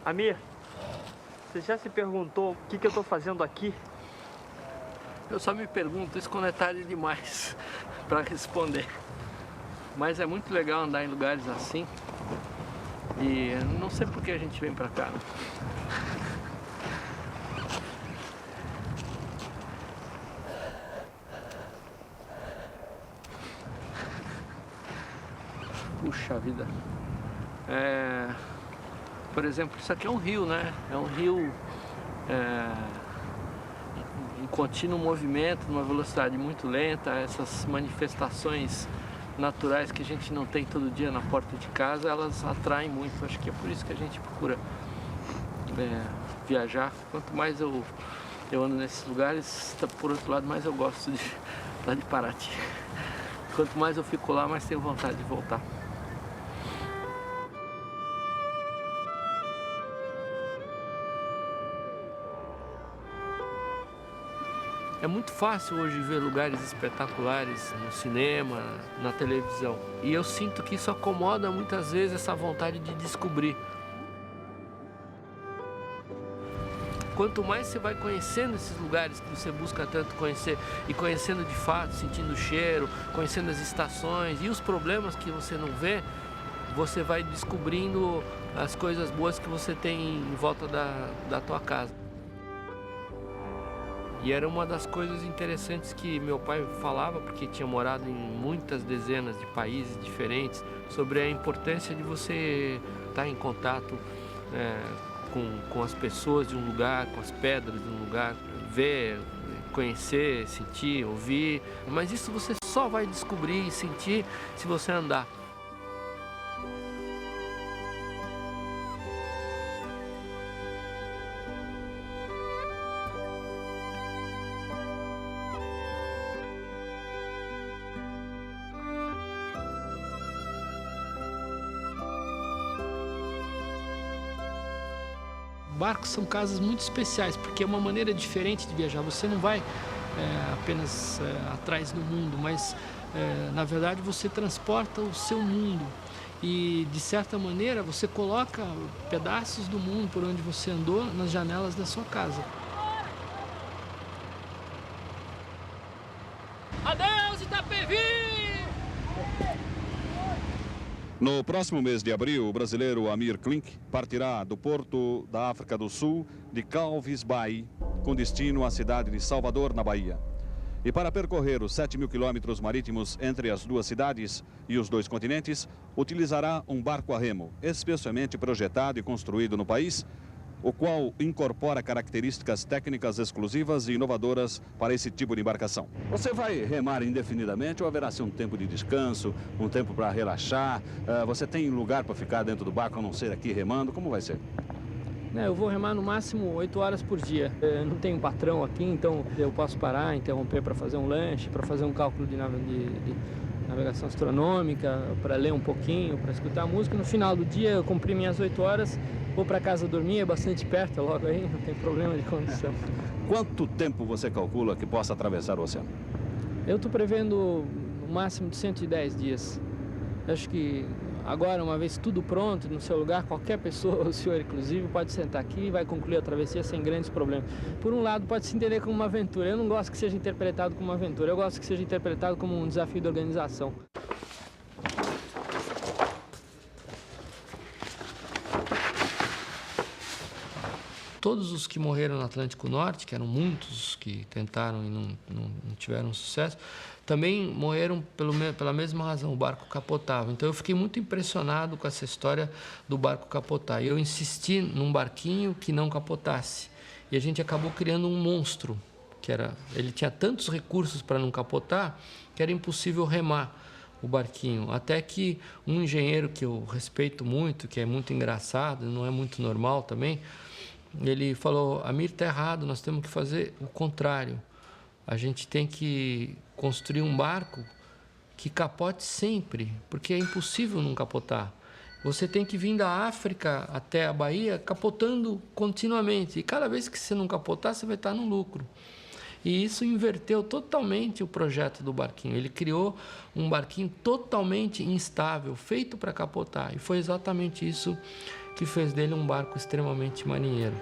Amir, você já se perguntou o que eu tô fazendo aqui? Eu só me pergunto isso quando é tarde demais para responder. Mas é muito legal andar em lugares assim. E não sei por que a gente vem pra cá, né? Puxa vida. Por exemplo, isso aqui é um rio, né? É um rio em contínuo movimento, numa velocidade muito lenta. Essas manifestações naturais que a gente não tem todo dia na porta de casa, elas atraem muito. Acho que é por isso que a gente procura viajar. Quanto mais eu ando nesses lugares, por outro lado, mais eu gosto de estar de Paraty. Quanto mais eu fico lá, mais tenho vontade de voltar. É muito fácil hoje ver lugares espetaculares no cinema, na televisão. E eu sinto que isso acomoda muitas vezes essa vontade de descobrir. Quanto mais você vai conhecendo esses lugares que você busca tanto conhecer, e conhecendo de fato, sentindo o cheiro, conhecendo as estações e os problemas que você não vê, você vai descobrindo as coisas boas que você tem em volta da tua casa. E era uma das coisas interessantes que meu pai falava, porque tinha morado em muitas dezenas de países diferentes, sobre a importância de você estar em contato com as pessoas de um lugar, com as pedras de um lugar, ver, conhecer, sentir, ouvir. Mas isso você só vai descobrir e sentir se você andar. Barcos são casas muito especiais, porque é uma maneira diferente de viajar. Você não vai apenas atrás do mundo, mas na verdade você transporta o seu mundo. E de certa maneira você coloca pedaços do mundo por onde você andou nas janelas da sua casa. Adeus, Itapevi! No próximo mês de abril, o brasileiro Amir Klink partirá do porto da África do Sul de Calvis Bay, com destino à cidade de Salvador, na Bahia. E para percorrer os 7.000 quilômetros marítimos entre as duas cidades e os dois continentes, utilizará um barco a remo, especialmente projetado e construído no país, o qual incorpora características técnicas exclusivas e inovadoras para esse tipo de embarcação. Você vai remar indefinidamente ou haverá um tempo de descanso, um tempo para relaxar? Você tem lugar para ficar dentro do barco, a não ser aqui remando? Como vai ser? Eu vou remar no máximo 8 horas por dia. Eu não tenho patrão aqui, então eu posso parar, interromper para fazer um lanche, para fazer um cálculo de navegação astronômica, para ler um pouquinho, para escutar música. No final do dia eu cumpri minhas 8 horas, vou para casa dormir, é bastante perto, logo aí, não tem problema de condição. Quanto tempo você calcula que possa atravessar o oceano? Eu estou prevendo no máximo de 110 dias. Acho que agora, uma vez tudo pronto, no seu lugar, qualquer pessoa, o senhor inclusive, pode sentar aqui e vai concluir a travessia sem grandes problemas. Por um lado, pode se entender como uma aventura. Eu não gosto que seja interpretado como uma aventura, eu gosto que seja interpretado como um desafio de organização. Todos os que morreram no Atlântico Norte, que eram muitos que tentaram e não tiveram sucesso, também morreram pela mesma razão, o barco capotava. Então eu fiquei muito impressionado com essa história do barco capotar. Eu insisti num barquinho que não capotasse. E a gente acabou criando um monstro, ele tinha tantos recursos para não capotar, que era impossível remar o barquinho. Até que um engenheiro que eu respeito muito, que é muito engraçado, não é muito normal também, ele falou: Amir, está errado, nós temos que fazer o contrário. A gente tem que construir um barco que capote sempre, porque é impossível não capotar. Você tem que vir da África até a Bahia capotando continuamente. E cada vez que você não capotar, você vai estar no lucro. E isso inverteu totalmente o projeto do barquinho. Ele criou um barquinho totalmente instável, feito para capotar. E foi exatamente isso que fez dele um barco extremamente marinheiro.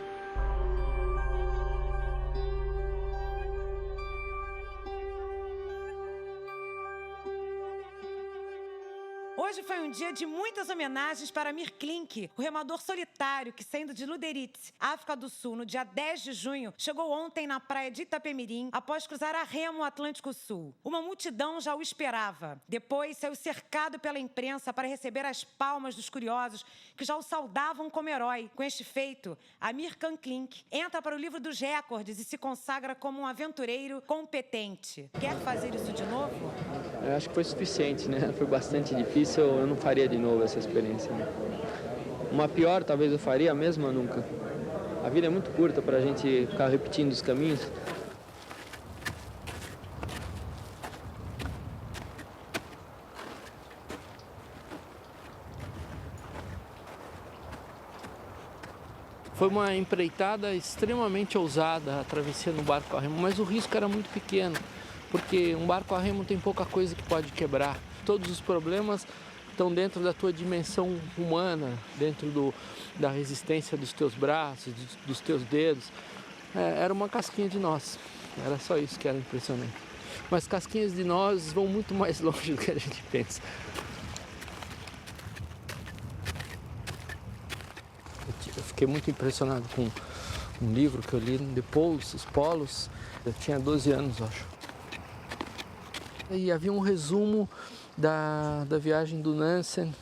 Hoje foi um dia de muitas homenagens para Amir Klink, o remador solitário que, saindo de Luderitz, África do Sul, no dia 10 de junho, chegou ontem na praia de Itapemirim após cruzar a remo o Atlântico Sul. Uma multidão já o esperava. Depois saiu cercado pela imprensa para receber as palmas dos curiosos que já o saudavam como herói. Com este feito, Amir Klink entra para o livro dos recordes e se consagra como um aventureiro competente. Quer fazer isso de novo? Eu acho que foi suficiente, né? Foi bastante difícil, eu não faria de novo essa experiência, né? Uma pior, talvez eu faria, a mesma nunca. A vida é muito curta para a gente ficar repetindo os caminhos. Foi uma empreitada extremamente ousada, a travessia no barco a remo, mas o risco era muito pequeno, porque um barco a remo tem pouca coisa que pode quebrar. Todos os problemas estão dentro da tua dimensão humana, dentro da resistência dos teus braços, dos teus dedos. Era uma casquinha de nós, era só isso que era impressionante. Mas casquinhas de nós vão muito mais longe do que a gente pensa. Eu fiquei muito impressionado com um livro que eu li depois, Os Polos. Eu tinha 12 anos, acho. E havia um resumo da viagem do Nansen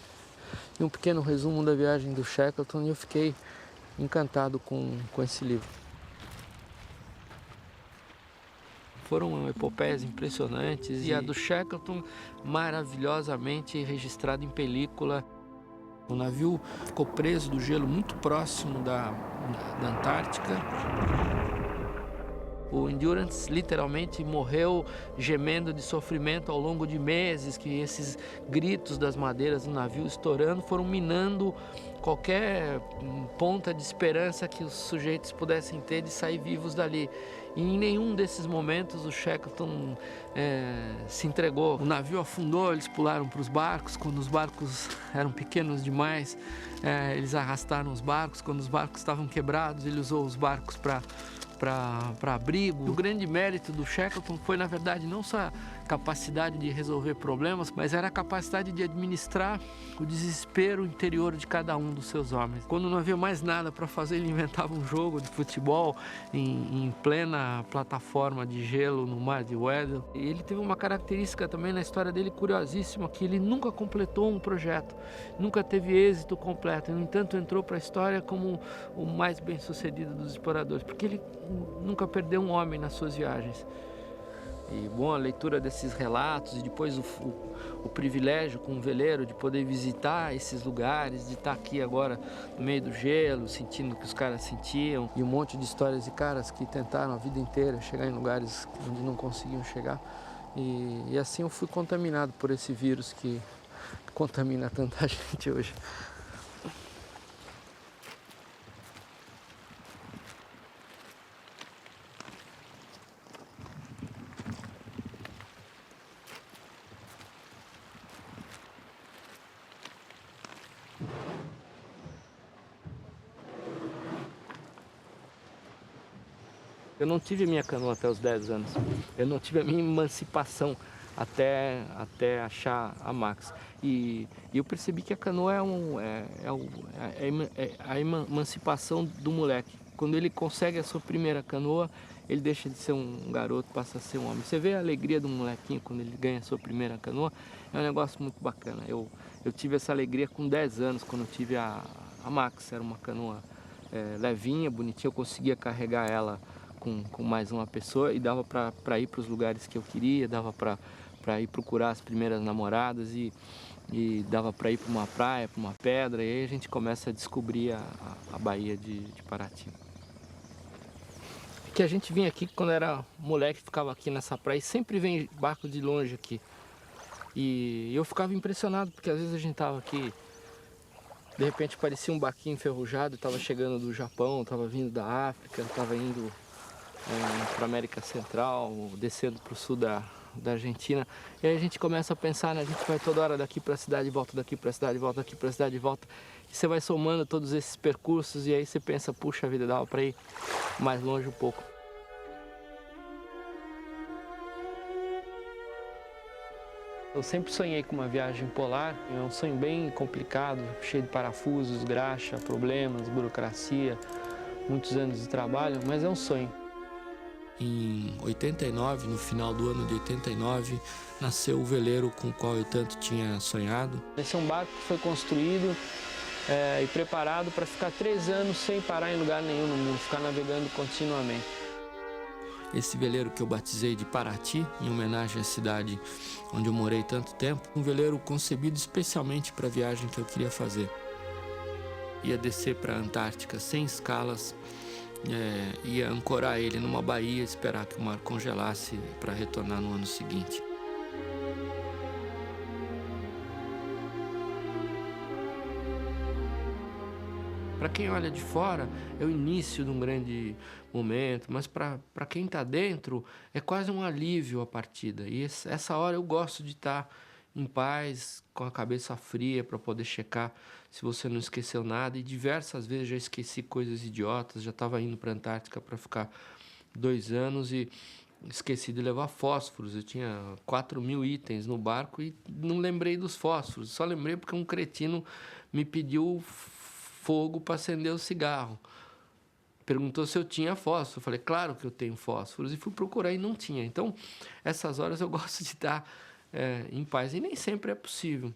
e um pequeno resumo da viagem do Shackleton, e eu fiquei encantado com esse livro. Foram epopeias impressionantes, e a do Shackleton maravilhosamente registrada em película. O navio ficou preso do gelo muito próximo da Antártica. O Endurance literalmente morreu gemendo de sofrimento ao longo de meses, que esses gritos das madeiras do navio estourando foram minando qualquer ponta de esperança que os sujeitos pudessem ter de sair vivos dali. E em nenhum desses momentos o Shackleton se entregou. O navio afundou, eles pularam para os barcos. Quando os barcos eram pequenos demais, eles arrastaram os barcos. Quando os barcos estavam quebrados, ele usou os barcos para abrigo. O grande mérito do Shackleton foi, na verdade, não só a capacidade de resolver problemas, mas era a capacidade de administrar o desespero interior de cada um dos seus homens. Quando não havia mais nada para fazer, ele inventava um jogo de futebol em plena plataforma de gelo no mar de Weddell. E ele teve uma característica também na história dele curiosíssima, que ele nunca completou um projeto, nunca teve êxito completo. No entanto, entrou para a história como o mais bem-sucedido dos exploradores, porque ele nunca perdeu um homem nas suas viagens. E, bom, a leitura desses relatos e depois o privilégio com o veleiro de poder visitar esses lugares, de estar aqui agora no meio do gelo, sentindo o que os caras sentiam, e um monte de histórias de caras que tentaram a vida inteira chegar em lugares onde não conseguiam chegar. E assim eu fui contaminado por esse vírus que contamina tanta gente hoje. Eu não tive a minha canoa até os 10 anos. Eu não tive a minha emancipação até achar a Max. E eu percebi que a canoa é a emancipação do moleque. Quando ele consegue a sua primeira canoa, ele deixa de ser um garoto, passa a ser um homem. Você vê a alegria do molequinho quando ele ganha a sua primeira canoa, é um negócio muito bacana. Eu tive essa alegria com 10 anos, quando eu tive a Max. Era uma canoa levinha, bonitinha, eu conseguia carregar ela com mais uma pessoa e dava para ir para os lugares que eu queria, dava para ir procurar as primeiras namoradas e dava para ir para uma praia, para uma pedra, e aí a gente começa a descobrir a Baía de Paraty. Que a gente vinha aqui quando era moleque, ficava aqui nessa praia, e sempre vem barco de longe aqui. E eu ficava impressionado, porque às vezes a gente estava aqui, de repente parecia um barquinho enferrujado, estava chegando do Japão, estava vindo da África, estava indo para a América Central, descendo para o sul da Argentina. E aí a gente começa a pensar, né? A gente vai toda hora daqui para a cidade, volta daqui para a cidade, volta daqui para a cidade, volta. Você vai somando todos esses percursos e aí você pensa, puxa vida, dava para ir mais longe um pouco. Eu sempre sonhei com uma viagem polar, é um sonho bem complicado, cheio de parafusos, graxa, problemas, burocracia, muitos anos de trabalho, mas é um sonho. Em 89, no final do ano de 89, nasceu o veleiro com o qual eu tanto tinha sonhado. Esse é um barco que foi construído e preparado para ficar 3 anos sem parar em lugar nenhum no mundo, ficar navegando continuamente. Esse veleiro que eu batizei de Paraty, em homenagem à cidade onde eu morei tanto tempo, um veleiro concebido especialmente para a viagem que eu queria fazer. Ia descer para a Antártica sem escalas, ia ancorar ele numa baía, esperar que o mar congelasse para retornar no ano seguinte. Para quem olha de fora, é o início de um grande momento, mas para quem está dentro, é quase um alívio a partida. E essa hora eu gosto de estar em paz, com a cabeça fria, para poder checar se você não esqueceu nada. E diversas vezes já esqueci coisas idiotas, já estava indo para a Antártica para ficar 2 anos e esqueci de levar fósforos. Eu tinha 4.000 itens no barco e não lembrei dos fósforos. Só lembrei porque um cretino me pediu fogo para acender o cigarro. Perguntou se eu tinha fósforo. Eu falei, claro que eu tenho fósforos. E fui procurar e não tinha. Então, essas horas eu gosto de estar em paz. E nem sempre é possível.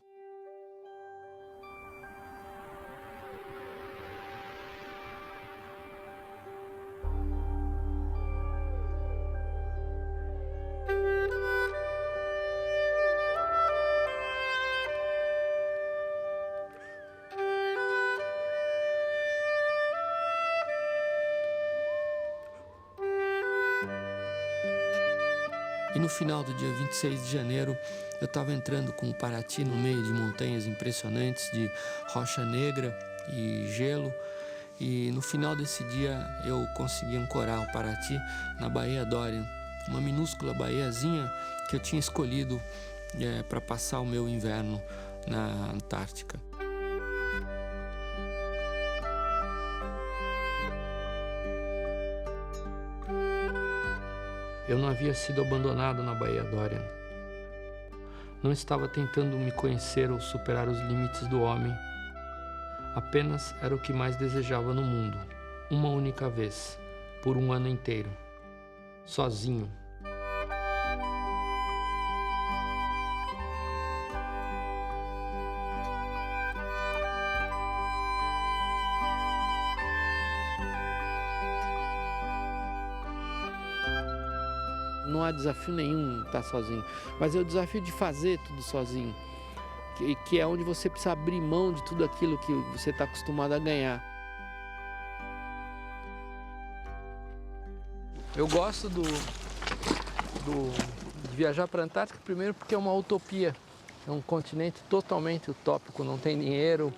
E no final do dia 26 de janeiro, eu estava entrando com o Paraty no meio de montanhas impressionantes, de rocha negra e gelo. E no final desse dia, eu consegui ancorar o Paraty na Baía Dorian, uma minúscula baiazinha que eu tinha escolhido para passar o meu inverno na Antártica. Eu não havia sido abandonado na Baía Dorian. Não estava tentando me conhecer ou superar os limites do homem. Apenas era o que mais desejava no mundo, uma única vez, por um ano inteiro, sozinho. Não há desafio nenhum estar sozinho, mas é o desafio de fazer tudo sozinho, que é onde você precisa abrir mão de tudo aquilo que você está acostumado a ganhar. Eu gosto de viajar para a Antártica, primeiro porque é uma utopia, é um continente totalmente utópico, não tem dinheiro,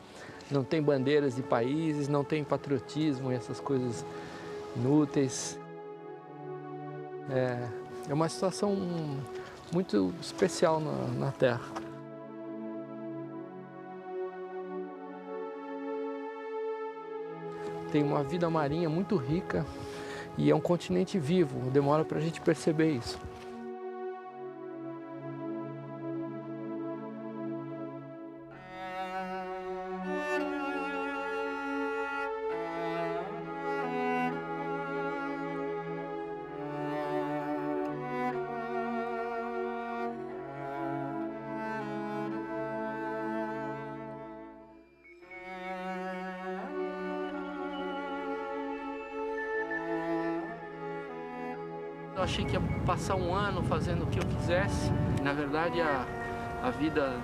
não tem bandeiras de países, não tem patriotismo e essas coisas inúteis. É uma situação muito especial na Terra. Tem uma vida marinha muito rica e é um continente vivo, demora para a gente perceber isso. Eu achei que ia passar um ano fazendo o que eu quisesse. Na verdade, a vida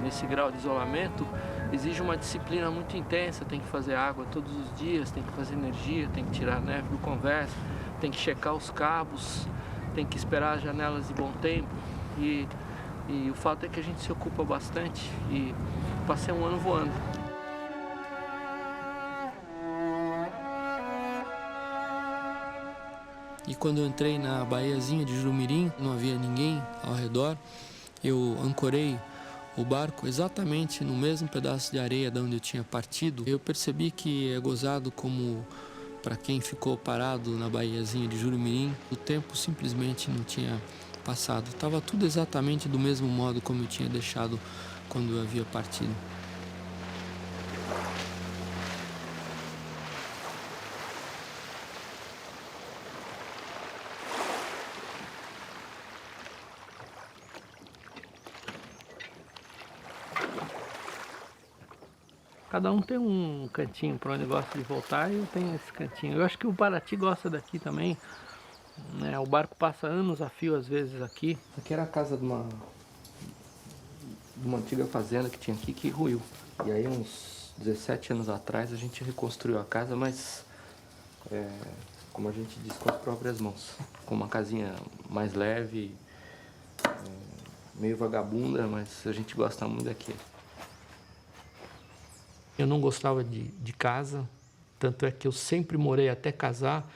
nesse grau de isolamento exige uma disciplina muito intensa. Tem que fazer água todos os dias, tem que fazer energia, tem que tirar a neve do convés, tem que checar os cabos, tem que esperar as janelas de bom tempo. E o fato é que a gente se ocupa bastante e passei um ano voando. E quando eu entrei na baiazinha de Jurumirim, não havia ninguém ao redor. Eu ancorei o barco exatamente no mesmo pedaço de areia de onde eu tinha partido, eu percebi que é gozado como, para quem ficou parado na baiazinha de Jurumirim, o tempo simplesmente não tinha passado. Estava tudo exatamente do mesmo modo como eu tinha deixado quando eu havia partido. Cada um tem um cantinho para onde gosta de voltar e eu tenho esse cantinho. Eu acho que o Paraty gosta daqui também, né? O barco passa anos a fio às vezes aqui. Aqui era a casa de uma antiga fazenda que tinha aqui que ruiu. E aí uns 17 anos atrás a gente reconstruiu a casa, mas como a gente diz, com as próprias mãos. Com uma casinha mais leve, meio vagabunda, mas a gente gosta muito daqui. Eu não gostava de casa, tanto é que eu sempre morei até casar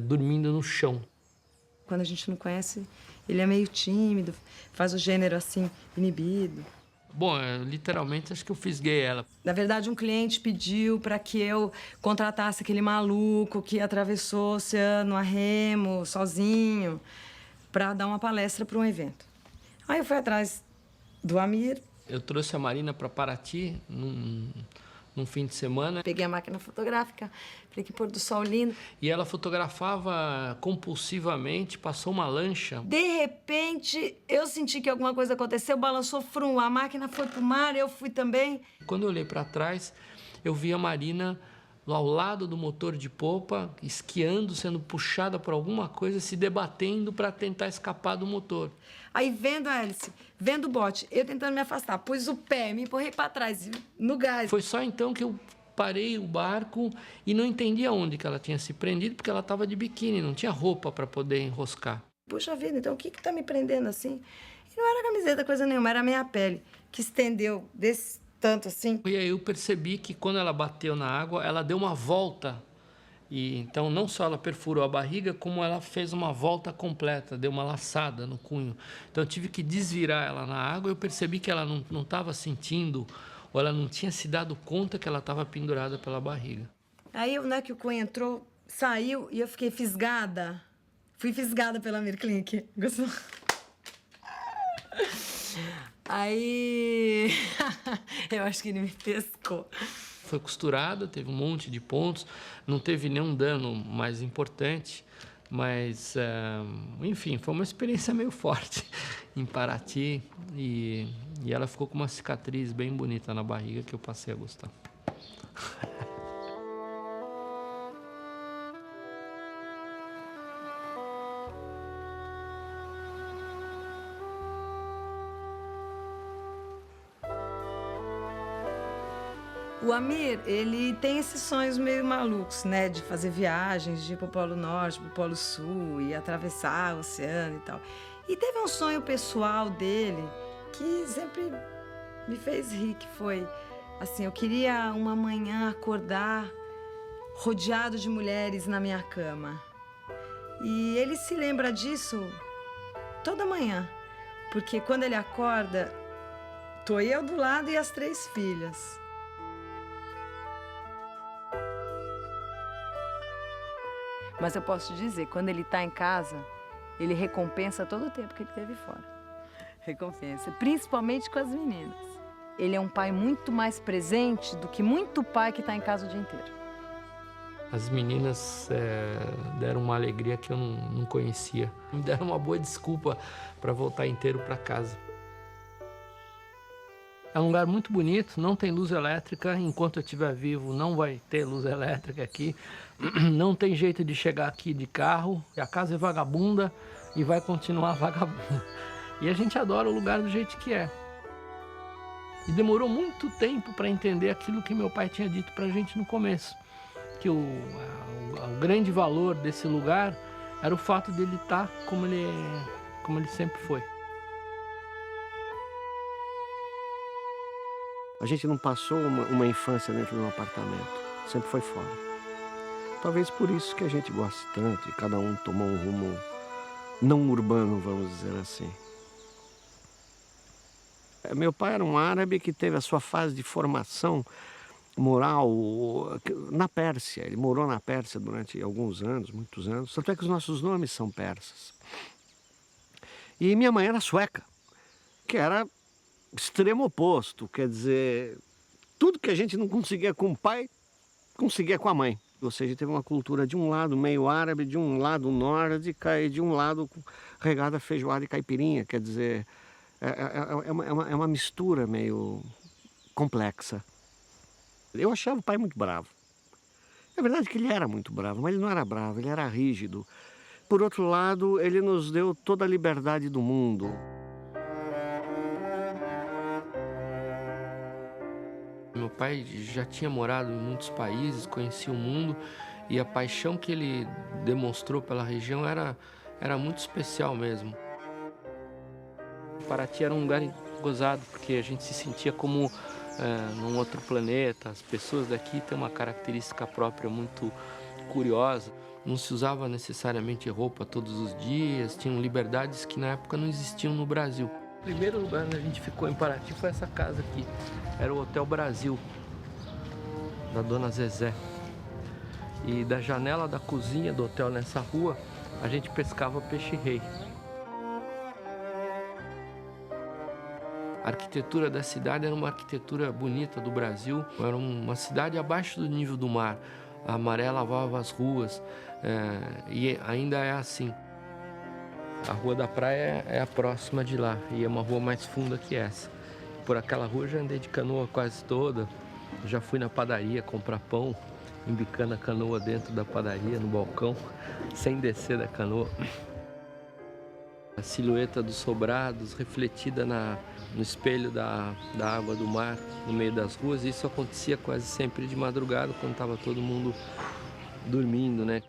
dormindo no chão. Quando a gente não conhece, ele é meio tímido, faz o gênero assim, inibido. Bom, literalmente acho que eu fisguei ela. Na verdade, um cliente pediu para que eu contratasse aquele maluco que atravessou o oceano a remo, sozinho, para dar uma palestra para um evento. Aí eu fui atrás do Amir. Eu trouxe a Marina para Paraty num fim de semana. Peguei a máquina fotográfica, falei que pôr do sol lindo. E ela fotografava compulsivamente, passou uma lancha. De repente, eu senti que alguma coisa aconteceu, balançou, frum, a máquina foi pro mar, eu fui também. Quando eu olhei para trás, eu vi a Marina ao lado do motor de popa, esquiando, sendo puxada por alguma coisa, se debatendo para tentar escapar do motor. Aí, vendo a hélice, vendo o bote, eu tentando me afastar, pus o pé, me empurrei para trás, no gás. Foi só então que eu parei o barco e não entendi aonde que ela tinha se prendido, porque ela estava de biquíni, não tinha roupa para poder enroscar. Puxa vida, então o que tá me prendendo assim? E não era camiseta, coisa nenhuma, era a minha pele, que estendeu desse tanto assim. E aí eu percebi que quando ela bateu na água, ela deu uma volta. E então não só ela perfurou a barriga, como ela fez uma volta completa, deu uma laçada no cunho. Então eu tive que desvirar ela na água e eu percebi que ela não estava sentindo, ou ela não tinha se dado conta que ela estava pendurada pela barriga. Aí, né, que o cunho entrou, saiu e eu fiquei fisgada. Fui fisgada pela Amir Klink. Gostou? Aí, eu acho que ele me pescou. Foi costurada, teve um monte de pontos, não teve nenhum dano mais importante, mas, enfim, foi uma experiência meio forte em Paraty e ela ficou com uma cicatriz bem bonita na barriga que eu passei a gostar. O Amir, ele tem esses sonhos meio malucos, né? De fazer viagens, de ir pro Polo Norte, pro Polo Sul, e atravessar o oceano e tal. E teve um sonho pessoal dele que sempre me fez rir, que foi assim, eu queria uma manhã acordar rodeado de mulheres na minha cama. E ele se lembra disso toda manhã, porque quando ele acorda, tô eu do lado e as 3 filhas. Mas eu posso te dizer, quando ele está em casa, ele recompensa todo o tempo que ele teve fora. Recompensa, principalmente com as meninas. Ele é um pai muito mais presente do que muito pai que está em casa o dia inteiro. As meninas deram uma alegria que eu não conhecia. Me deram uma boa desculpa para voltar inteiro para casa. É um lugar muito bonito, não tem luz elétrica. Enquanto eu estiver vivo, não vai ter luz elétrica aqui. Não tem jeito de chegar aqui de carro. A casa é vagabunda e vai continuar vagabunda. E a gente adora o lugar do jeito que é. E demorou muito tempo para entender aquilo que meu pai tinha dito para a gente no começo. Que o grande valor desse lugar era o fato dele estar como ele sempre foi. A gente não passou uma infância dentro de um apartamento, sempre foi fora. Talvez por isso que a gente goste tanto e cada um tomou um rumo não urbano, vamos dizer assim. Meu pai era um árabe que teve a sua fase de formação moral na Pérsia. Ele morou na Pérsia durante alguns anos, muitos anos. Tanto é que os nossos nomes são persas. E minha mãe era sueca, que era extremo oposto. Quer dizer, tudo que a gente não conseguia com o pai, conseguia com a mãe. Ou seja, teve uma cultura de um lado meio árabe, de um lado nórdica e de um lado regada a feijoada e caipirinha. Quer dizer, é uma mistura meio complexa. Eu achava o pai muito bravo. É verdade que ele era muito bravo, mas ele não era bravo, ele era rígido. Por outro lado, ele nos deu toda a liberdade do mundo. Meu pai já tinha morado em muitos países, conhecia o mundo, e a paixão que ele demonstrou pela região era muito especial mesmo. Paraty era um lugar gozado, porque a gente se sentia como num outro planeta. As pessoas daqui têm uma característica própria muito curiosa. Não se usava necessariamente roupa todos os dias, tinham liberdades que na época não existiam no Brasil. O primeiro lugar onde a gente ficou em Paraty foi essa casa aqui. Era o Hotel Brasil, da Dona Zezé. E da janela da cozinha do hotel nessa rua, a gente pescava peixe-rei. A arquitetura da cidade era uma arquitetura bonita do Brasil. Era uma cidade abaixo do nível do mar. A maré lavava as ruas, e ainda é assim. A Rua da Praia é a próxima de lá, e é uma rua mais funda que essa. Por aquela rua já andei de canoa quase toda, já fui na padaria comprar pão, embicando a canoa dentro da padaria, no balcão, sem descer da canoa. A silhueta dos sobrados refletida no espelho da água do mar, no meio das ruas. Isso acontecia quase sempre de madrugada, quando estava todo mundo dormindo, né?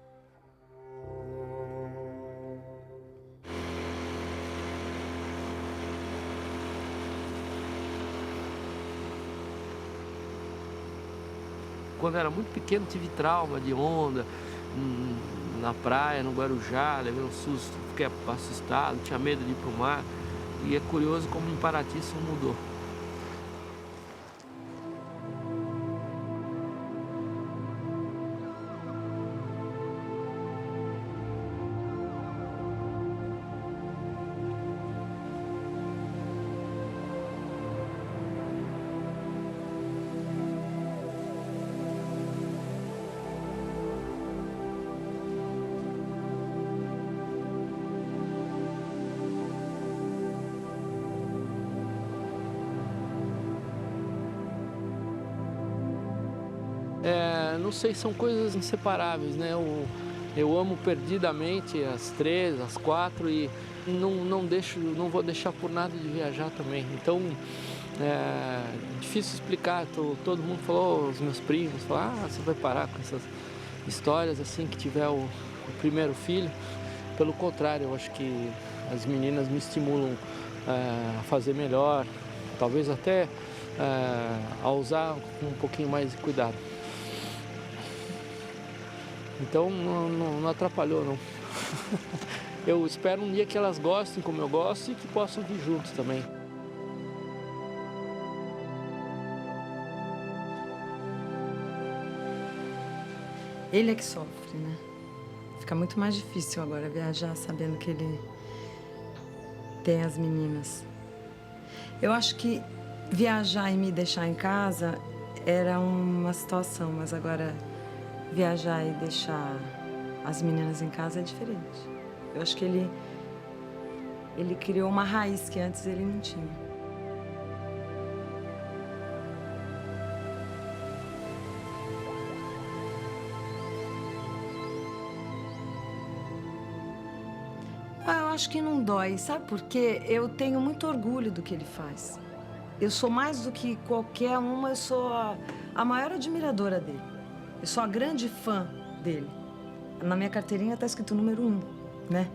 Quando eu era muito pequeno, tive trauma de onda na praia, no Guarujá, levei um susto, fiquei assustado, tinha medo de ir para o mar. E é curioso como em Paraty isso mudou. Não sei, são coisas inseparáveis, né? Eu amo perdidamente as 3, as 4 e não vou deixar por nada de viajar também. Então, é difícil explicar. Todo mundo falou, os meus primos falaram, você vai parar com essas histórias assim que tiver o primeiro filho. Pelo contrário, eu acho que as meninas me estimulam a fazer melhor, talvez até a usar com um pouquinho mais de cuidado. Então não atrapalhou, não. Eu espero um dia que elas gostem como eu gosto e que possam vir juntos também. Ele é que sofre, né? Fica muito mais difícil agora viajar sabendo que ele tem as meninas. Eu acho que viajar e me deixar em casa era uma situação, mas agora viajar e deixar as meninas em casa é diferente. Eu acho que ele criou uma raiz que antes ele não tinha. Eu acho que não dói, sabe por quê? Eu tenho muito orgulho do que ele faz. Eu sou mais do que qualquer uma, eu sou a maior admiradora dele. Eu sou a grande fã dele. Na minha carteirinha está escrito número 1, né?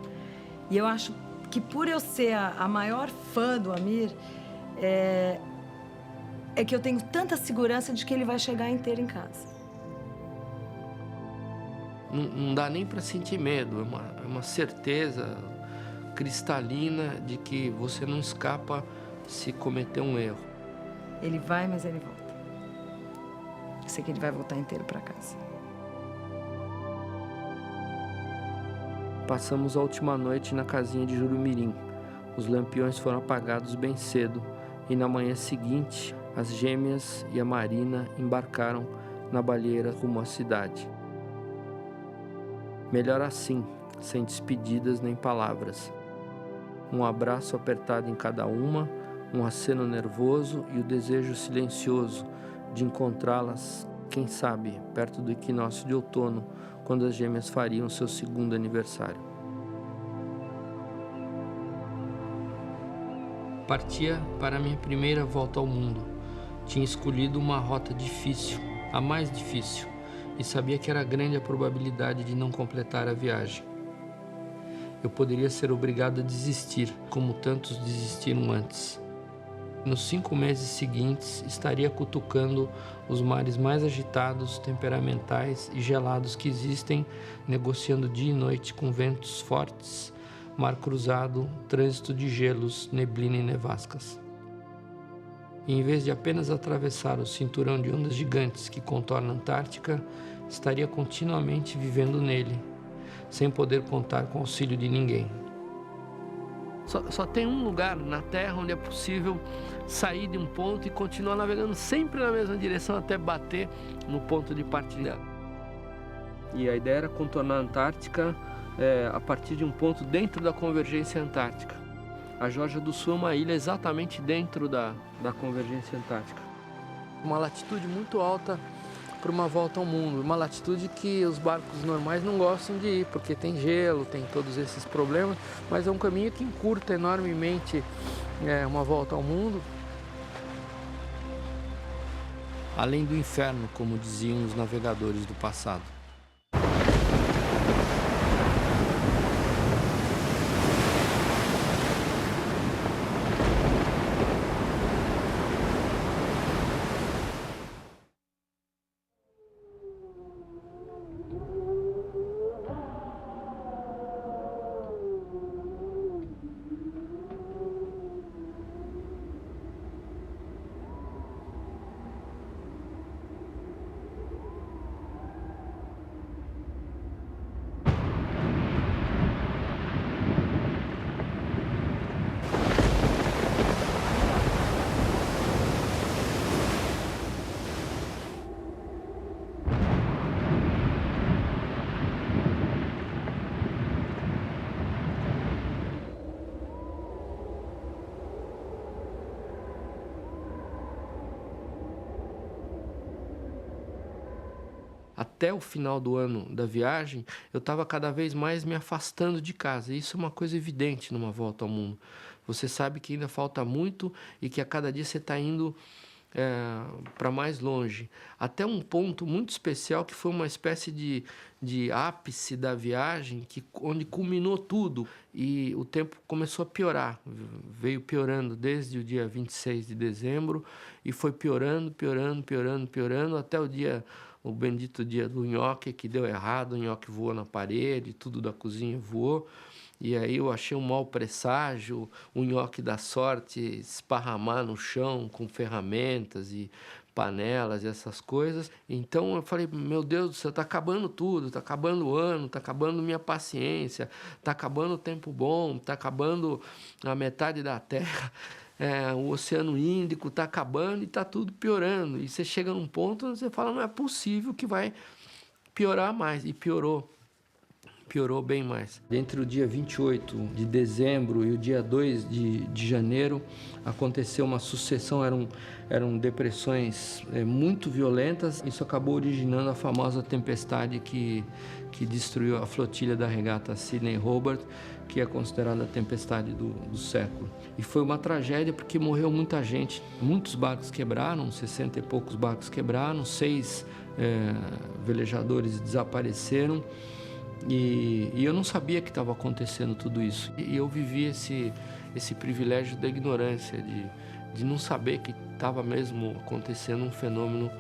E eu acho que por eu ser a maior fã do Amir, é que eu tenho tanta segurança de que ele vai chegar inteiro em casa. Não dá nem para sentir medo, é uma certeza cristalina de que você não escapa se cometer um erro. Ele vai, mas ele volta. Eu sei que ele vai voltar inteiro para casa. Passamos a última noite na casinha de Jurumirim. Os lampiões foram apagados bem cedo e na manhã seguinte, as gêmeas e a Marina embarcaram na baleeira rumo à cidade. Melhor assim, sem despedidas nem palavras. Um abraço apertado em cada uma, um aceno nervoso e o desejo silencioso de encontrá-las, quem sabe, perto do equinócio de outono, quando as gêmeas fariam seu segundo aniversário. Partia para minha primeira volta ao mundo. Tinha escolhido uma rota difícil, a mais difícil, e sabia que era grande a probabilidade de não completar a viagem. Eu poderia ser obrigado a desistir, como tantos desistiram antes. Nos 5 meses seguintes, estaria cutucando os mares mais agitados, temperamentais e gelados que existem, negociando dia e noite com ventos fortes, mar cruzado, trânsito de gelos, neblina e nevascas. E em vez de apenas atravessar o cinturão de ondas gigantes que contorna a Antártica, estaria continuamente vivendo nele, sem poder contar com o auxílio de ninguém. Só tem um lugar na Terra onde é possível sair de um ponto e continuar navegando sempre na mesma direção até bater no ponto de partida. E a ideia era contornar a Antártica a partir de um ponto dentro da convergência antártica. A Geórgia do Sul é uma ilha exatamente dentro da convergência antártica. Uma latitude muito alta para uma volta ao mundo, uma latitude que os barcos normais não gostam de ir, porque tem gelo, tem todos esses problemas, mas é um caminho que encurta enormemente uma volta ao mundo. Além do inferno, como diziam os navegadores do passado. Até o final do ano da viagem, eu estava cada vez mais me afastando de casa. E isso é uma coisa evidente numa volta ao mundo. Você sabe que ainda falta muito e que a cada dia você está indo para mais longe. Até um ponto muito especial que foi uma espécie de ápice da viagem, onde culminou tudo. E o tempo começou a piorar. Veio piorando desde o dia 26 de dezembro e foi piorando até o bendito dia do nhoque, que deu errado, o nhoque voou na parede, tudo da cozinha voou. E aí eu achei um mau presságio, o nhoque da sorte esparramar no chão com ferramentas e panelas e essas coisas. Então eu falei, meu Deus do céu, está acabando tudo, está acabando o ano, está acabando minha paciência, está acabando o tempo bom, está acabando a metade da Terra. O Oceano Índico está acabando e está tudo piorando. E você chega num ponto onde você fala, não é possível que vai piorar mais. E piorou bem mais. Entre o dia 28 de dezembro e o dia 2 de janeiro, aconteceu uma sucessão, eram depressões muito violentas. Isso acabou originando a famosa tempestade que destruiu a flotilha da regata Sydney Hobart, que é considerada a tempestade do século. E foi uma tragédia porque morreu muita gente. Muitos barcos quebraram, 60 e poucos barcos quebraram, 6 velejadores desapareceram. E eu não sabia que estava acontecendo tudo isso. E eu vivi esse privilégio da ignorância, de não saber que estava mesmo acontecendo um fenômeno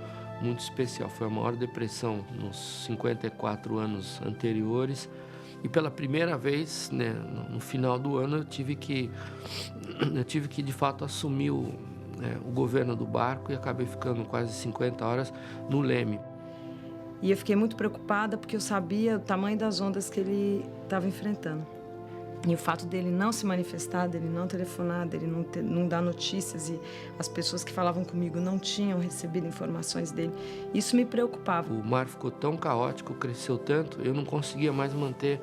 muito especial. Foi a maior depressão nos 54 anos anteriores E pela primeira vez, né, no final do ano, eu tive que de fato assumir o governo do barco e acabei ficando quase 50 horas no leme. E eu fiquei muito preocupada porque eu sabia o tamanho das ondas que ele estava enfrentando. E o fato dele não se manifestar, dele não telefonar, dele não dar notícias, e as pessoas que falavam comigo não tinham recebido informações dele, isso me preocupava. O mar ficou tão caótico, cresceu tanto, eu não conseguia mais manter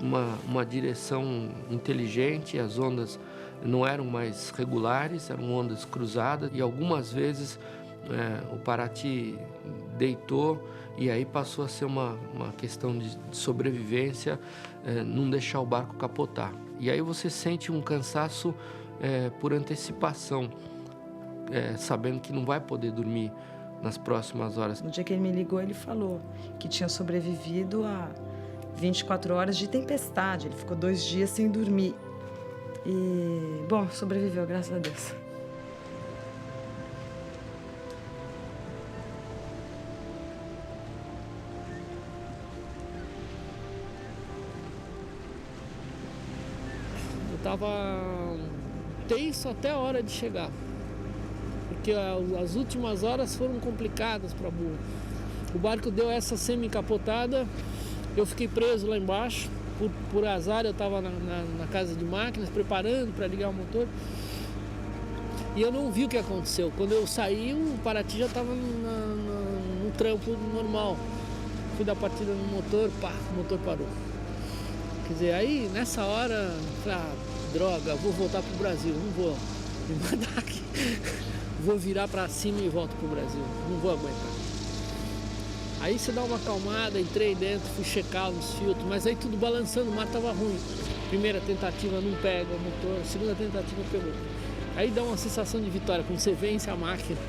uma direção inteligente, as ondas não eram mais regulares, eram ondas cruzadas, e algumas vezes o Paraty deitou, e aí passou a ser uma questão de sobrevivência, não deixar o barco capotar. E aí você sente um cansaço por antecipação, sabendo que não vai poder dormir nas próximas horas. No dia que ele me ligou, ele falou que tinha sobrevivido a 24 horas de tempestade. Ele ficou 2 dias sem dormir. E, bom, sobreviveu, graças a Deus. Estava tenso até a hora de chegar, porque as últimas horas foram complicadas para burro. O barco deu essa semi-capotada, eu fiquei preso lá embaixo, por azar eu estava na casa de máquinas, preparando para ligar o motor, e eu não vi o que aconteceu. Quando eu saí, o Paraty já estava no trampo normal. Fui dar partida no motor, pá, o motor parou. Quer dizer, aí nessa hora, droga, vou voltar pro Brasil, não vou me mandar aqui. Vou virar para cima e volto pro Brasil, não vou aguentar. Aí você dá uma acalmada, entrei dentro, fui checar os filtros, mas aí tudo balançando, o mar tava ruim. Primeira tentativa não pega o motor, segunda tentativa pegou. Aí dá uma sensação de vitória, quando você vence a máquina.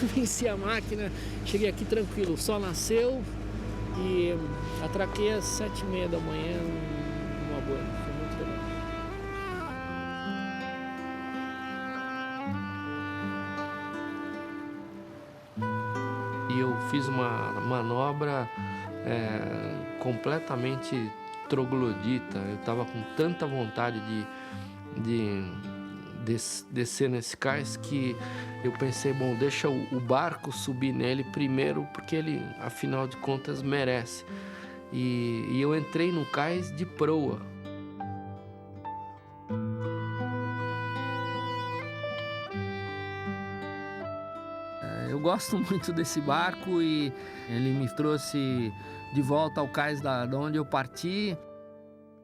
Eu venci a máquina, cheguei aqui tranquilo, o sol nasceu e atraquei às 7h30 da manhã numa boa, foi muito legal. E eu fiz uma manobra completamente troglodita. Eu estava com tanta vontade de descer nesse cais que eu pensei, bom, deixa o barco subir nele primeiro, porque ele, afinal de contas, merece. E eu entrei no cais de proa. Eu gosto muito desse barco e ele me trouxe de volta ao cais da onde eu parti.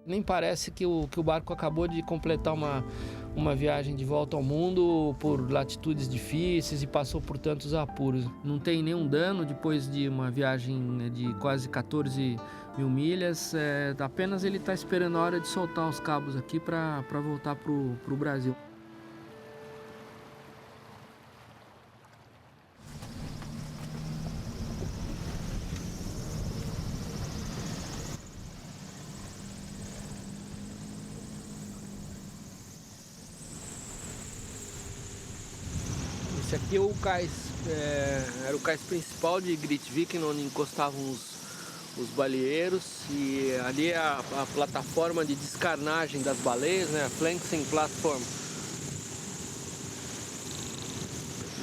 Nem parece que o barco acabou de completar uma viagem de volta ao mundo por latitudes difíceis e passou por tantos apuros. Não tem nenhum dano depois de uma viagem de quase 14 mil milhas. Apenas ele está esperando a hora de soltar os cabos aqui para voltar para o Brasil. Esse aqui é o cais, era o cais principal de Grytviken, onde encostavam os baleeiros, e ali é a plataforma de descarnagem das baleias, né? A Flanksing Platform.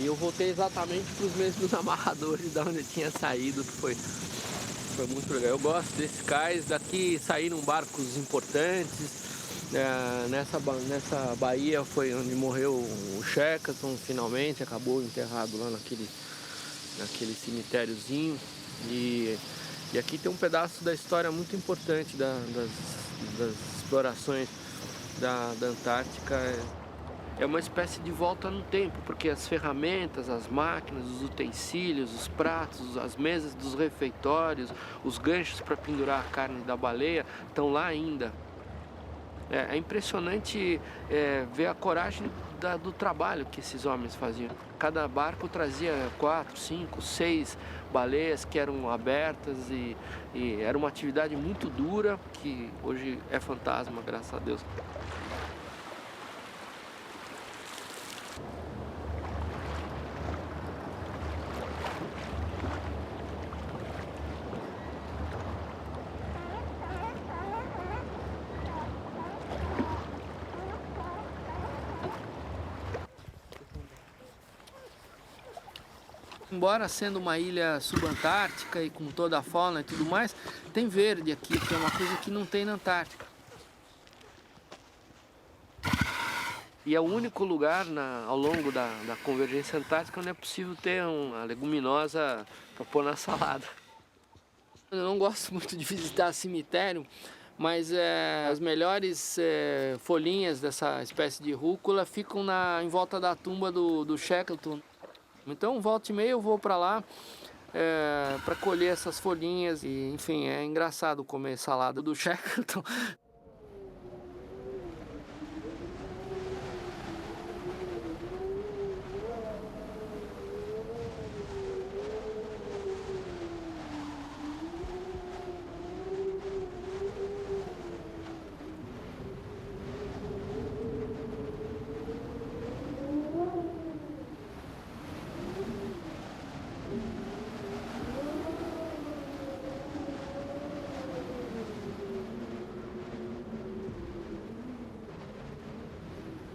E eu voltei exatamente para os mesmos amarradores de onde eu tinha saído, que foi muito legal. Eu gosto desse cais, daqui saíram barcos importantes. Nessa baía foi onde morreu o Shackleton, finalmente, acabou enterrado lá naquele cemitériozinho. E aqui tem um pedaço da história muito importante das explorações da Antártica. É uma espécie de volta no tempo, porque as ferramentas, as máquinas, os utensílios, os pratos, as mesas dos refeitórios, os ganchos para pendurar a carne da baleia estão lá ainda. É impressionante ver a coragem do trabalho que esses homens faziam. Cada barco trazia 4, 5, 6 baleias que eram abertas e era uma atividade muito dura, que hoje é fantasma, graças a Deus. Embora sendo uma ilha subantártica e com toda a fauna e tudo mais, tem verde aqui, que é uma coisa que não tem na Antártica. E é o único lugar ao longo da convergência antártica onde é possível ter uma leguminosa para pôr na salada. Eu não gosto muito de visitar cemitério, mas as melhores folhinhas dessa espécie de rúcula ficam em volta da tumba do Shackleton. Então, volta e meia eu vou para lá para colher essas folhinhas e, enfim, é engraçado comer salada do Shackleton.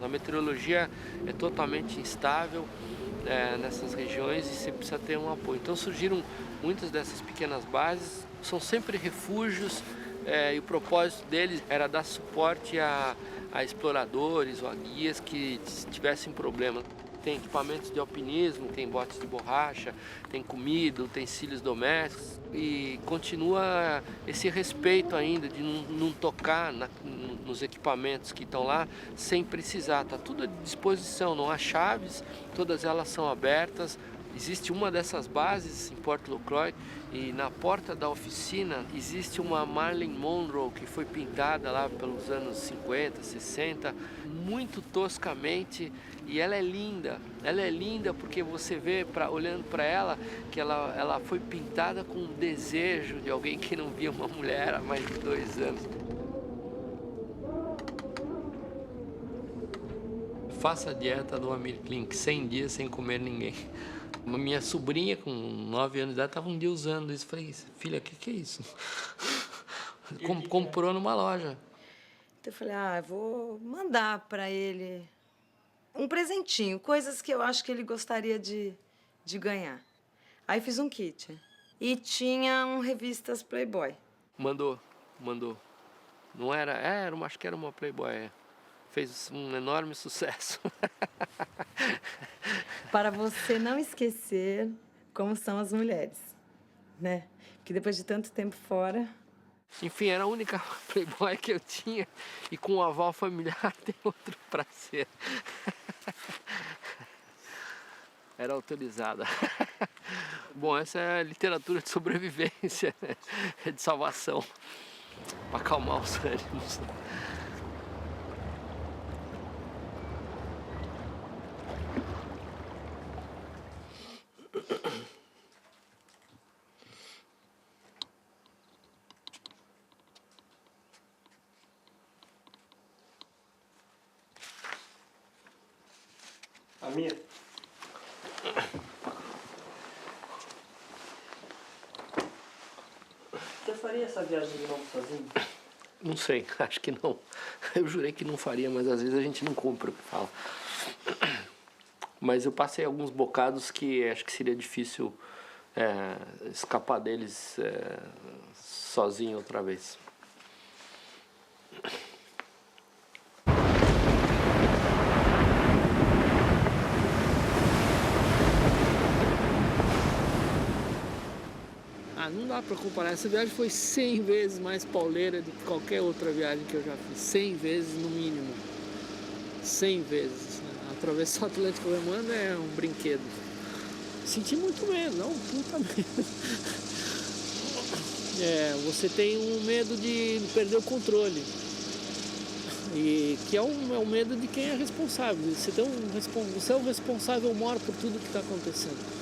A meteorologia é totalmente instável nessas regiões e você precisa ter um apoio. Então surgiram muitas dessas pequenas bases, são sempre refúgios e o propósito deles era dar suporte a exploradores ou a guias que tivessem problemas. Tem equipamentos de alpinismo, tem botes de borracha, tem comida, utensílios domésticos e continua esse respeito ainda de não tocar nos equipamentos que estão lá sem precisar. Está tudo à disposição, não há chaves, todas elas são abertas. Existe uma dessas bases em Port Lacroix e na porta da oficina existe uma Marilyn Monroe que foi pintada lá pelos anos 50, 60, muito toscamente, e ela é linda porque você vê, olhando para ela, que ela foi pintada com um desejo de alguém que não via uma mulher há mais de 2 anos. Faça a dieta do Amir Klink, 100 dias sem comer ninguém. Minha sobrinha, com 9 anos de idade, estava um dia usando isso. Falei, filha, o que é isso? Comprou numa loja. Então eu falei, eu vou mandar para ele um presentinho, coisas que eu acho que ele gostaria de ganhar. Aí fiz um kit. E tinha revistas Playboy. Mandou. Não era, acho que era uma Playboy. Fez um enorme sucesso. Para você não esquecer como são as mulheres, né? Porque depois de tanto tempo fora... Enfim, era a única Playboy que eu tinha. E com o aval familiar tem outro prazer. Era autorizada. Bom, essa é a literatura de sobrevivência, né? De salvação. Para acalmar os ânimos. Amir, você faria essa viagem de novo sozinho? Não sei, acho que não. Eu jurei que não faria, mas às vezes a gente não cumpre o que fala. Mas eu passei alguns bocados que acho que seria difícil escapar deles sozinho outra vez. Não dá para comparar. Essa viagem foi 100 vezes mais pauleira do que qualquer outra viagem que eu já fiz. 100 vezes no mínimo. 100 vezes. Atravessar o Atlântico remando é um brinquedo. Senti muito medo, não, puta medo. Você tem um medo de perder o controle. E que é o medo de quem é responsável. Você é o responsável maior por tudo que está acontecendo.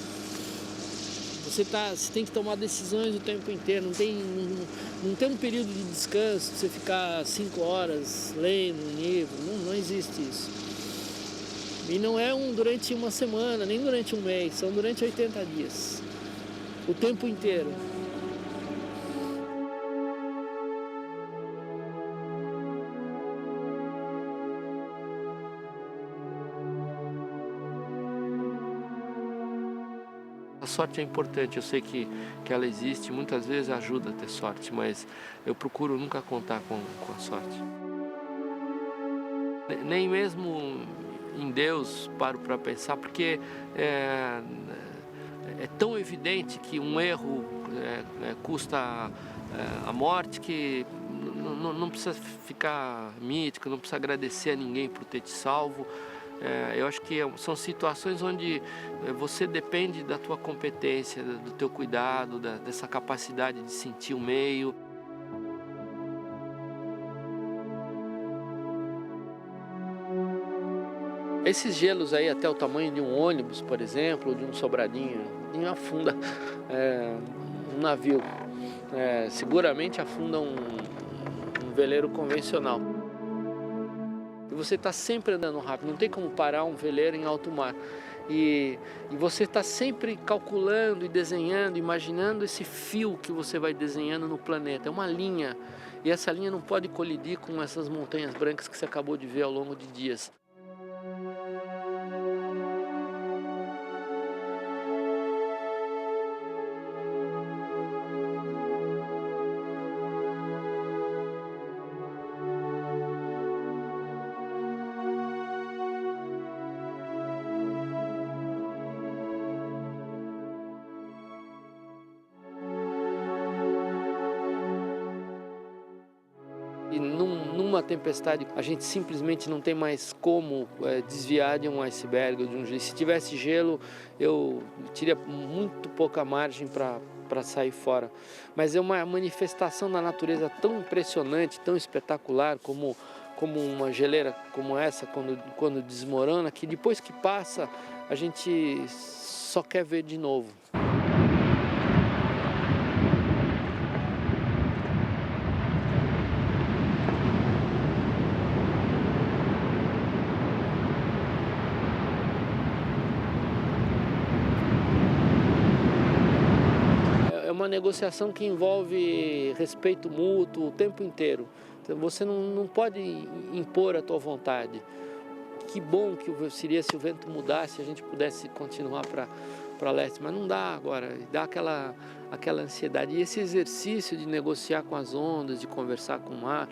Você tem que tomar decisões o tempo inteiro, não tem um período de descanso, você ficar 5 horas lendo um livro, não existe isso. E não é durante uma semana, nem durante um mês, são durante 80 dias, o tempo inteiro. sorte é importante, eu sei que ela existe, muitas vezes ajuda a ter sorte, mas eu procuro nunca contar com a sorte. Nem mesmo em Deus paro para pensar, porque é tão evidente que um erro custa a morte, que não precisa ficar mítico, não precisa agradecer a ninguém por ter te salvo. Eu acho que são situações onde você depende da tua competência, do teu cuidado, dessa capacidade de sentir o meio. Esses gelos aí, até o tamanho de um ônibus, por exemplo, ou de um sobradinho, afunda um navio. Seguramente afunda um veleiro convencional. E você está sempre andando rápido, não tem como parar um veleiro em alto mar. E você está sempre calculando e desenhando, imaginando esse fio que você vai desenhando no planeta. É uma linha, e essa linha não pode colidir com essas montanhas brancas que você acabou de ver ao longo de dias. E numa tempestade, a gente simplesmente não tem mais como desviar de um iceberg ou de um gelo. Se tivesse gelo, eu teria muito pouca margem para sair fora. Mas é uma manifestação da natureza tão impressionante, tão espetacular, como uma geleira como essa, quando desmorona, que depois que passa, a gente só quer ver de novo. É uma negociação que envolve respeito mútuo o tempo inteiro. Então, você não pode impor a tua vontade. Que bom que seria se o vento mudasse e a gente pudesse continuar para leste, mas não dá agora, dá aquela ansiedade. E esse exercício de negociar com as ondas, de conversar com o mar,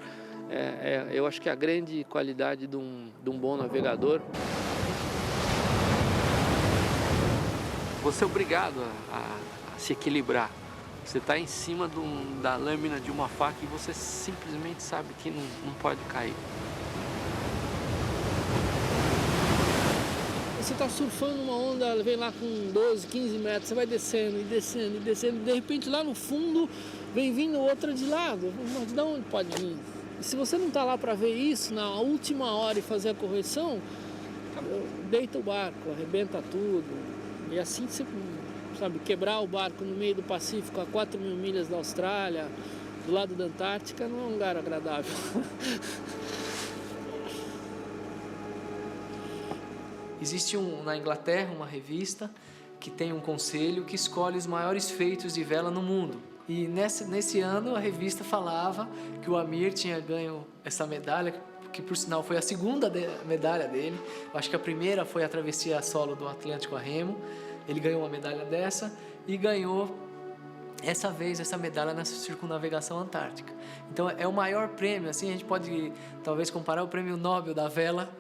eu acho que é a grande qualidade de um bom navegador. Você é obrigado a se equilibrar. Você está em cima da lâmina de uma faca e você simplesmente sabe que não pode cair. Você está surfando uma onda, ela vem lá com 12, 15 metros, você vai descendo e descendo e descendo, de repente lá no fundo vem vindo outra de lado. Mas de onde pode vir? E se você não está lá para ver isso na última hora e fazer a correção, deita o barco, arrebenta tudo. E assim você, sabe, quebrar o barco no meio do Pacífico a 4.000 milhas da Austrália, do lado da Antártica, não é um lugar agradável. Existe na Inglaterra uma revista que tem um conselho que escolhe os maiores feitos de vela no mundo. E nesse ano a revista falava que o Amir tinha ganho essa medalha, que por sinal foi a segunda medalha dele. Eu acho que a primeira foi a travessia solo do Atlântico a remo. Ele ganhou uma medalha dessa e ganhou essa vez essa medalha nessa circunnavegação antártica. Então é o maior prêmio, assim a gente pode talvez comparar o prêmio Nobel da vela,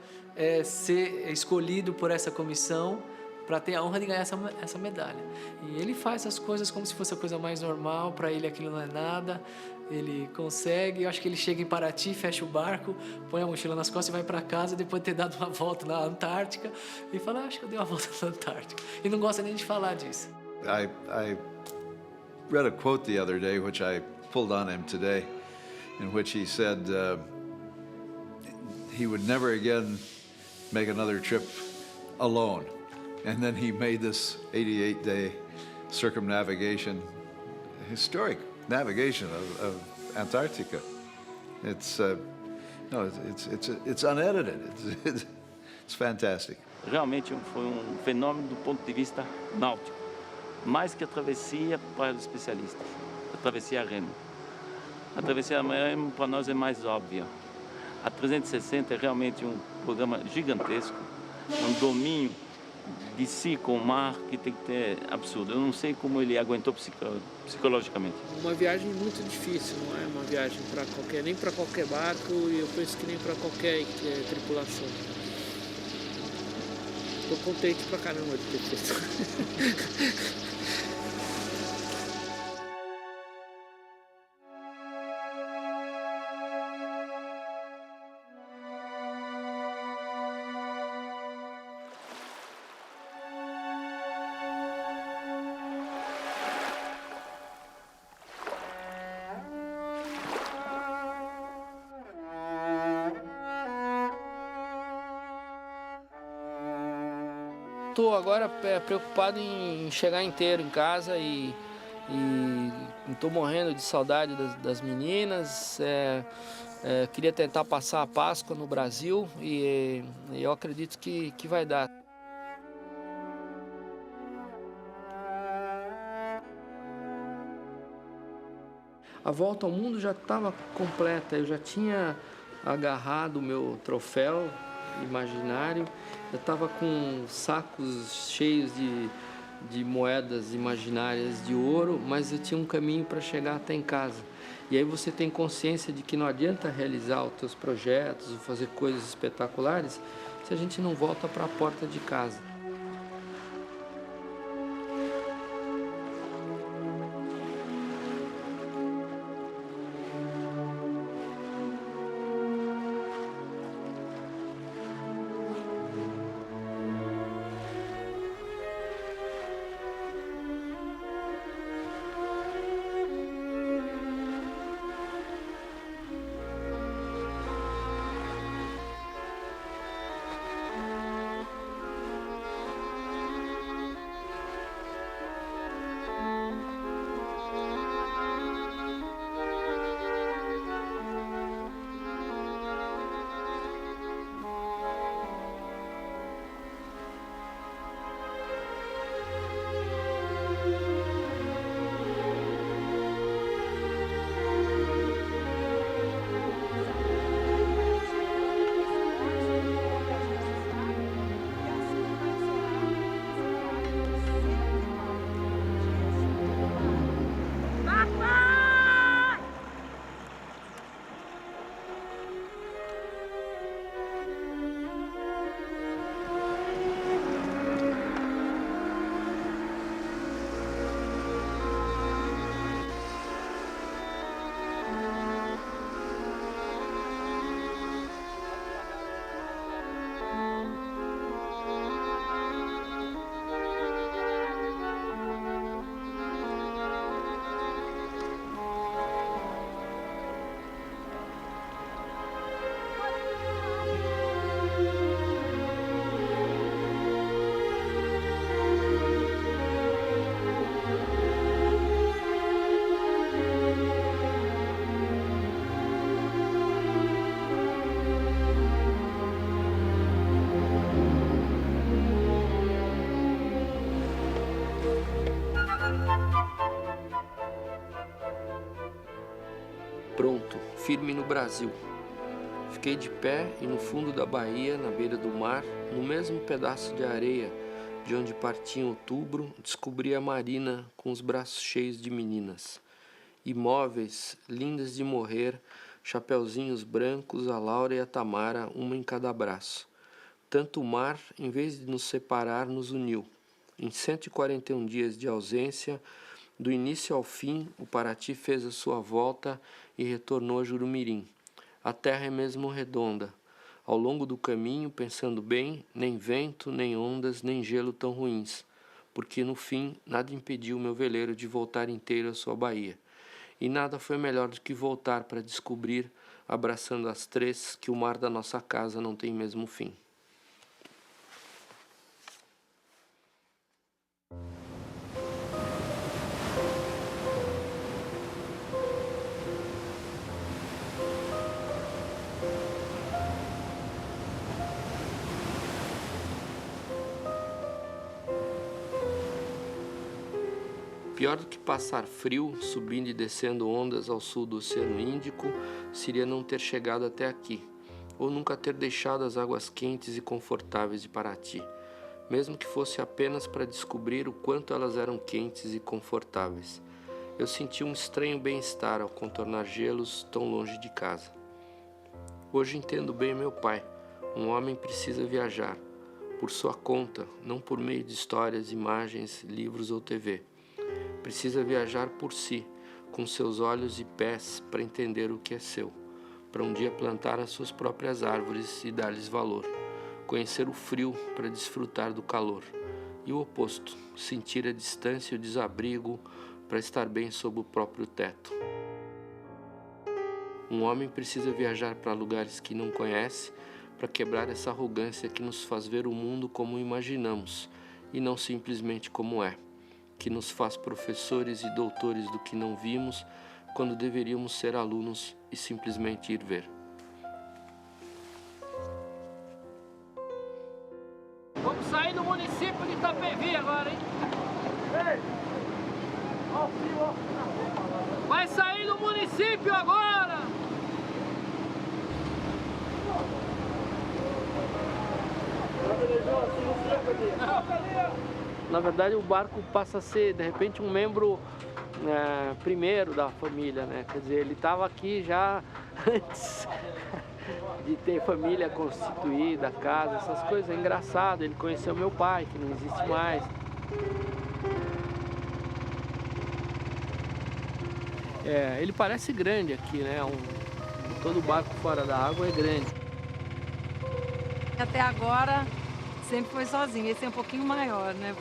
ser escolhido por essa comissão para ter a honra de ganhar essa medalha. E ele faz as coisas como se fosse a coisa mais normal, para ele aquilo não é nada, ele consegue. Eu acho que ele chega em Paraty, fecha o barco, põe a mochila nas costas e vai para casa depois de ter dado uma volta na Antártica e fala, acho que eu dei uma volta na Antártica. E não gosta nem de falar disso. I read a quote the other day, which I pulled on him today, in which he said he would never again make another trip alone. And then he made this 88-day circumnavigation, historic navigation of Antarctica. It's unedited. It's fantastic. Realmente foi fenômeno do ponto de vista náutico, mais que a travessia para os especialistas, a travessia a remo. A travessia a remo para nós é mais óbvia. A 360 é realmente um programa gigantesco, um domínio de si com o mar que tem que ter absurdo. Eu não sei como ele aguentou psicologicamente. Uma viagem muito difícil, não é uma viagem para qualquer, nem para qualquer barco e eu penso que nem para qualquer tripulação. Estou contente pra caramba de ter feito. Estou agora preocupado em chegar inteiro em casa e estou morrendo de saudade das meninas. Queria tentar passar a Páscoa no Brasil e eu acredito que vai dar. A volta ao mundo já estava completa, eu já tinha agarrado o meu troféu imaginário, eu estava com sacos cheios de moedas imaginárias de ouro, mas eu tinha um caminho para chegar até em casa. E aí você tem consciência de que não adianta realizar os teus projetos ou fazer coisas espetaculares se a gente não volta para a porta de casa. Pronto, firme no Brasil. Fiquei de pé e no fundo da baía, na beira do mar, no mesmo pedaço de areia de onde parti em outubro, descobri a Marina com os braços cheios de meninas. Imóveis, lindas de morrer, chapeuzinhos brancos, a Laura e a Tamara, uma em cada braço. Tanto o mar, em vez de nos separar, nos uniu. Em 141 dias de ausência, do início ao fim, o Paraty fez a sua volta e retornou a Jurumirim. A terra é mesmo redonda. Ao longo do caminho, pensando bem, nem vento, nem ondas, nem gelo tão ruins, porque no fim nada impediu meu veleiro de voltar inteiro à sua baía. E nada foi melhor do que voltar para descobrir, abraçando as três, que o mar da nossa casa não tem mesmo fim. Pior do que passar frio, subindo e descendo ondas ao sul do Oceano Índico, seria não ter chegado até aqui, ou nunca ter deixado as águas quentes e confortáveis de Paraty. mesmo que fosse apenas para descobrir o quanto elas eram quentes e confortáveis. Eu senti um estranho bem-estar ao contornar gelos tão longe de casa. Hoje entendo bem meu pai. Um homem precisa viajar, por sua conta, não por meio de histórias, imagens, livros ou TV. Precisa viajar por si, com seus olhos e pés, para entender o que é seu, para um dia plantar as suas próprias árvores e dar-lhes valor, conhecer o frio para desfrutar do calor, e o oposto, sentir a distância e o desabrigo para estar bem sob o próprio teto. Um homem precisa viajar para lugares que não conhece para quebrar essa arrogância que nos faz ver o mundo como imaginamos e não simplesmente como é, que nos faz professores e doutores do que não vimos quando deveríamos ser alunos e simplesmente ir ver. Vamos sair do município de Itapevi agora, hein? Ei! Ó o fio, ó. Vai sair do município agora! Na verdade, o barco passa a ser, de repente, um membro primeiro da família, né? Quer dizer, ele estava aqui já antes de ter família constituída, casa, essas coisas. É engraçado, ele conheceu meu pai, que não existe mais. Ele parece grande aqui, né? Todo barco fora da água é grande. Até agora sempre foi sozinho, esse é um pouquinho maior, né?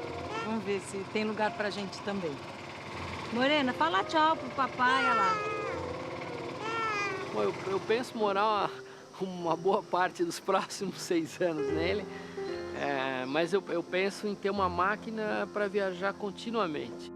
Vamos ver se tem lugar pra gente também. Morena, fala tchau pro papai, olha lá. Bom, eu penso morar uma boa parte dos próximos 6 anos nele, mas eu penso em ter uma máquina para viajar continuamente.